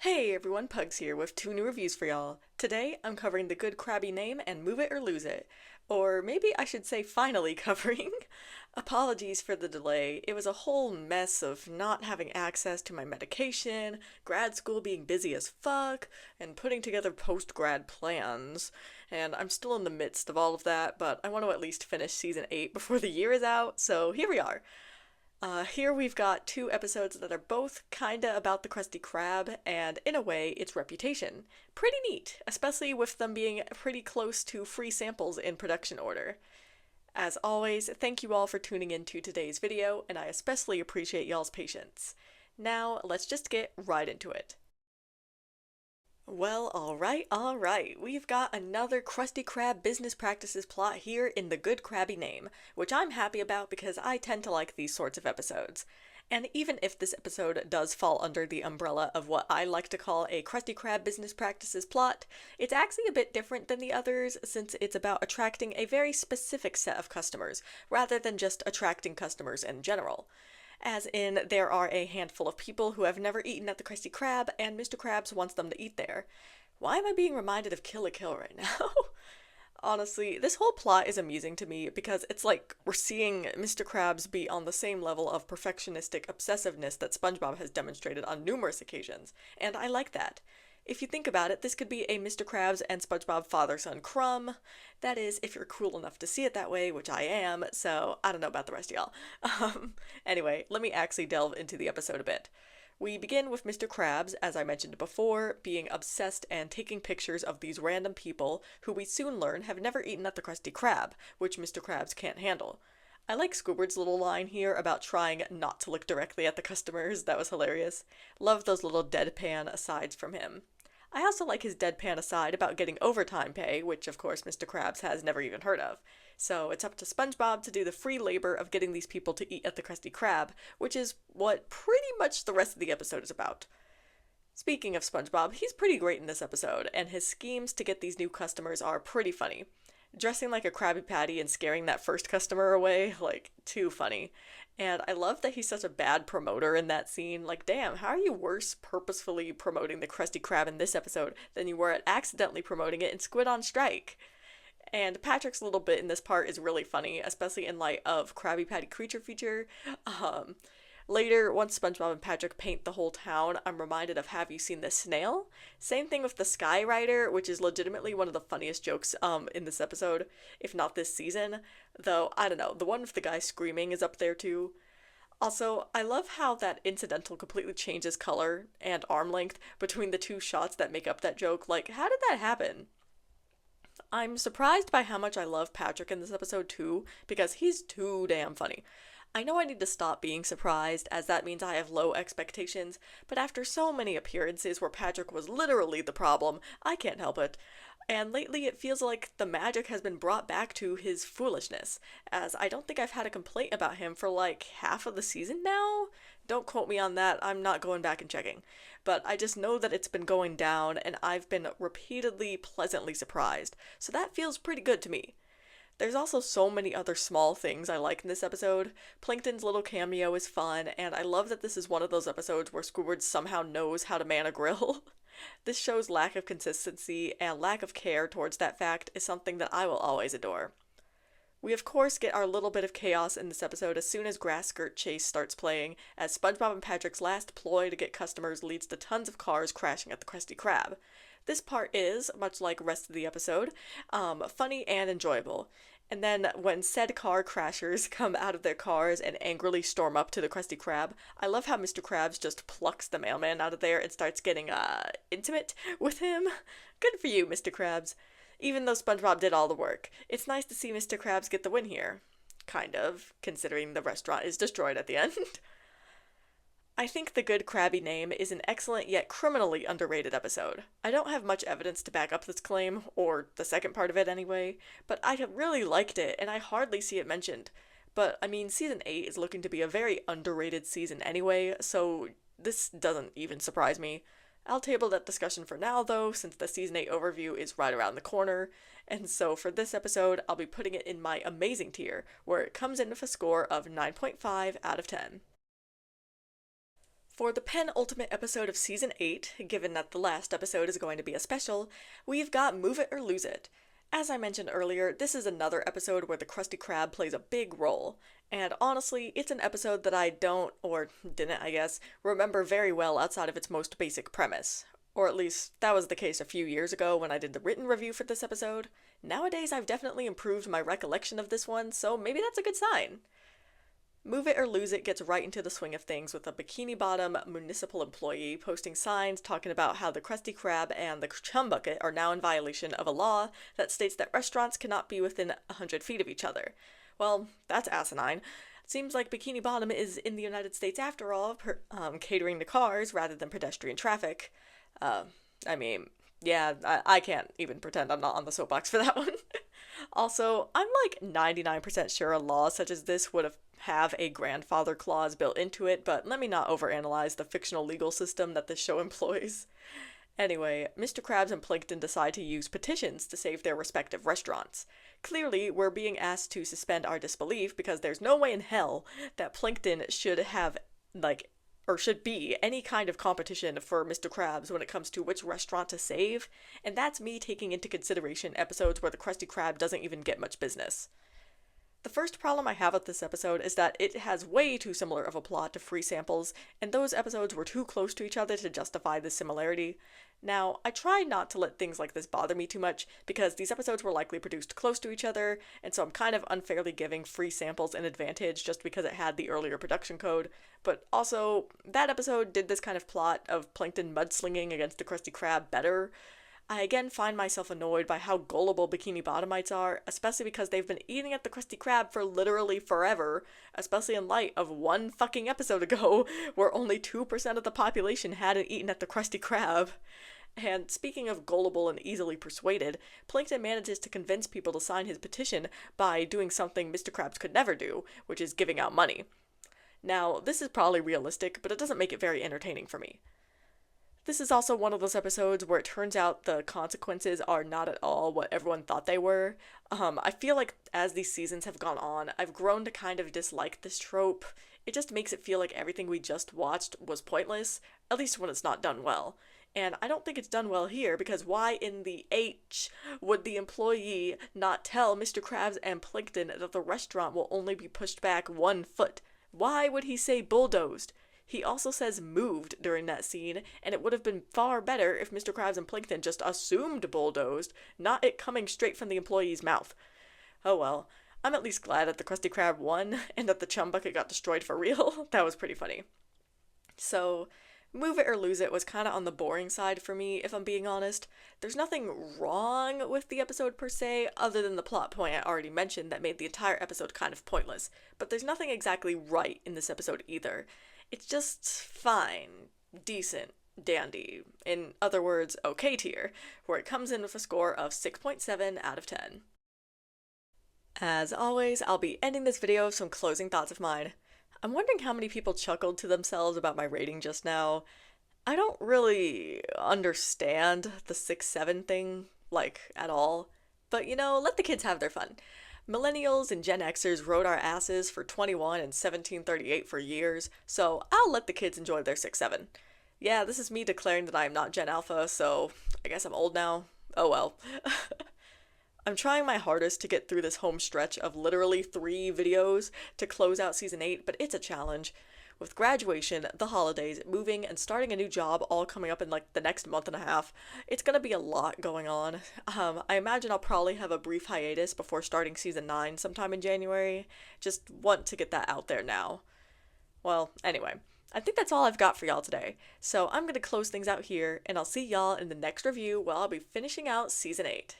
Hey everyone, Pugs here with two new reviews for y'all. Today I'm covering the good Krabby name and Move It or Lose It. Or maybe I should say finally covering. Apologies for the delay. It was a whole mess of not having access to my medication, grad school being busy as fuck, and putting together post-grad plans. And I'm still in the midst of all of that, but I want to at least finish season 8 before the year is out, so here we are. Here we've got two episodes that are both kinda about the Krusty Krab, and in a way, its reputation. Pretty neat, especially with them being pretty close to free samples in production order. As always, thank you all for tuning in to today's video, and I especially appreciate y'all's patience. Now, let's just get right into it. Well, alright. We've got another Krusty Krab business practices plot here in the Good Krabby Name, which I'm happy about because I tend to like these sorts of episodes. And even if this episode does fall under the umbrella of what I like to call a Krusty Krab business practices plot, it's actually a bit different than the others since it's about attracting a very specific set of customers, rather than just attracting customers in general. As in, there are a handful of people who have never eaten at the Krusty Krab, and Mr. Krabs wants them to eat there. Why am I being reminded of Kill la Kill right now? Honestly, this whole plot is amusing to me because it's like we're seeing Mr. Krabs be on the same level of perfectionistic obsessiveness that SpongeBob has demonstrated on numerous occasions, and I like that. If you think about it, this could be a Mr. Krabs and SpongeBob father-son crumb. That is, if you're cool enough to see it that way, which I am, so I don't know about the rest of y'all. Anyway, let me actually delve into the episode a bit. We begin with Mr. Krabs, as I mentioned before, being obsessed and taking pictures of these random people who we soon learn have never eaten at the Krusty Krab, which Mr. Krabs can't handle. I like Squidward's little line here about trying not to look directly at the customers. That was hilarious. Love those little deadpan asides from him. I also like his deadpan aside about getting overtime pay, which of course Mr. Krabs has never even heard of. So it's up to SpongeBob to do the free labor of getting these people to eat at the Krusty Krab, which is what pretty much the rest of the episode is about. Speaking of SpongeBob, he's pretty great in this episode, and his schemes to get these new customers are pretty funny. Dressing like a Krabby Patty and scaring that first customer away, like, too funny. And I love that he's such a bad promoter in that scene. Like, damn, how are you worse purposefully promoting the Krusty Krab in this episode than you were at accidentally promoting it in Squid on Strike? And Patrick's little bit in this part is really funny, especially in light of Krabby Patty creature feature. Um, Later, once SpongeBob and Patrick paint the whole town, I'm reminded of Have You Seen the Snail? Same thing with the Sky Rider, which is legitimately one of the funniest jokes in this episode, if not this season. Though, I don't know, the one with the guy screaming is up there too. Also, I love how that incidental completely changes color and arm length between the two shots that make up that joke. Like, how did that happen? I'm surprised by how much I love Patrick in this episode too, because he's too damn funny. I know I need to stop being surprised, as that means I have low expectations, but after so many appearances where Patrick was literally the problem, I can't help it. And lately it feels like the magic has been brought back to his foolishness, as I don't think I've had a complaint about him for like half of the season now? Don't quote me on that, I'm not going back and checking. But I just know that it's been going down, and I've been repeatedly pleasantly surprised, so that feels pretty good to me. There's also so many other small things I like in this episode. Plankton's little cameo is fun, and I love that this is one of those episodes where Squidward somehow knows how to man a grill. This show's lack of consistency and lack of care towards that fact is something that I will always adore. We of course get our little bit of chaos in this episode as soon as Grass Skirt Chase starts playing, as SpongeBob and Patrick's last ploy to get customers leads to tons of cars crashing at the Krusty Krab. This part is, much like the rest of the episode, funny and enjoyable. And then when said car crashers come out of their cars and angrily storm up to the Krusty Krab, I love how Mr. Krabs just plucks the mailman out of there and starts getting, intimate with him. Good for you, Mr. Krabs. Even though SpongeBob did all the work, it's nice to see Mr. Krabs get the win here. Kind of, considering the restaurant is destroyed at the end. I think the Good Krabby Name is an excellent yet criminally underrated episode. I don't have much evidence to back up this claim, or the second part of it anyway, but I have really liked it and I hardly see it mentioned. But I mean, season 8 is looking to be a very underrated season anyway, so this doesn't even surprise me. I'll table that discussion for now though, since the season 8 overview is right around the corner, and so for this episode, I'll be putting it in my amazing tier, where it comes in with a score of 9.5 out of 10. For the penultimate episode of Season 8, given that the last episode is going to be a special, we've got Move It or Lose It. As I mentioned earlier, this is another episode where the Krusty Krab plays a big role, and honestly, it's an episode that I don't, or didn't I guess, remember very well outside of its most basic premise. Or at least, that was the case a few years ago when I did the written review for this episode. Nowadays, I've definitely improved my recollection of this one, so maybe that's a good sign. Move It or Lose It gets right into the swing of things with a Bikini Bottom municipal employee posting signs talking about how the Krusty Krab and the Chum Bucket are now in violation of a law that states that restaurants cannot be within 100 feet of each other. Well, that's asinine. It seems like Bikini Bottom is in the United States after all, catering to cars rather than pedestrian traffic. I can't even pretend I'm not on the soapbox for that one. Also, I'm like 99% sure a law such as this would have a grandfather clause built into it, but let me not overanalyze the fictional legal system that this show employs. Anyway, Mr. Krabs and Plankton decide to use petitions to save their respective restaurants. Clearly, we're being asked to suspend our disbelief because there's no way in hell that Plankton should have, should be any kind of competition for Mr. Krabs when it comes to which restaurant to save, and that's me taking into consideration episodes where the Krusty Krab doesn't even get much business. The first problem I have with this episode is that it has way too similar of a plot to Free Samples, and those episodes were too close to each other to justify this similarity. Now, I try not to let things like this bother me too much, because these episodes were likely produced close to each other, and so I'm kind of unfairly giving Free Samples an advantage just because it had the earlier production code, but also, that episode did this kind of plot of Plankton mudslinging against the Krusty Krab better. I again find myself annoyed by how gullible Bikini Bottomites are, especially because they've been eating at the Krusty Krab for literally forever, especially in light of one fucking episode ago where only 2% of the population hadn't eaten at the Krusty Krab. And speaking of gullible and easily persuaded, Plankton manages to convince people to sign his petition by doing something Mr. Krabs could never do, which is giving out money. Now, this is probably realistic, but it doesn't make it very entertaining for me. This is also one of those episodes where it turns out the consequences are not at all what everyone thought they were. I feel like as these seasons have gone on, I've grown to kind of dislike this trope. It just makes it feel like everything we just watched was pointless, at least when it's not done well. And I don't think it's done well here, because why in the H would the employee not tell Mr. Krabs and Plankton that the restaurant will only be pushed back 1 foot? Why would he say bulldozed? He also says moved during that scene, and it would have been far better if Mr. Krabs and Plankton just assumed bulldozed, not it coming straight from the employee's mouth. Oh well, I'm at least glad that the Krusty Krab won, and that the Chum Bucket got destroyed for real. That was pretty funny. So, Move It or Lose It was kind of on the boring side for me, if I'm being honest. There's nothing wrong with the episode per se, other than the plot point I already mentioned that made the entire episode kind of pointless. But there's nothing exactly right in this episode either. It's just fine, decent, dandy. In other words, okay tier, where it comes in with a score of 6.7 out of 10. As always, I'll be ending this video with some closing thoughts of mine. I'm wondering how many people chuckled to themselves about my rating just now. I don't really understand the 6-7 thing, at all. But let the kids have their fun. Millennials and Gen Xers rode our asses for 21 and 1738 for years, so I'll let the kids enjoy their 6-7. Yeah, this is me declaring that I am not Gen Alpha, so I guess I'm old now. Oh well. I'm trying my hardest to get through this home stretch of literally 3 videos to close out Season 8, but it's a challenge. With graduation, the holidays, moving, and starting a new job all coming up in the next month and a half, it's gonna be a lot going on. I imagine I'll probably have a brief hiatus before starting Season 9 sometime in January. Just want to get that out there now. Well, anyway, I think that's all I've got for y'all today. So I'm gonna close things out here, and I'll see y'all in the next review while I'll be finishing out Season 8.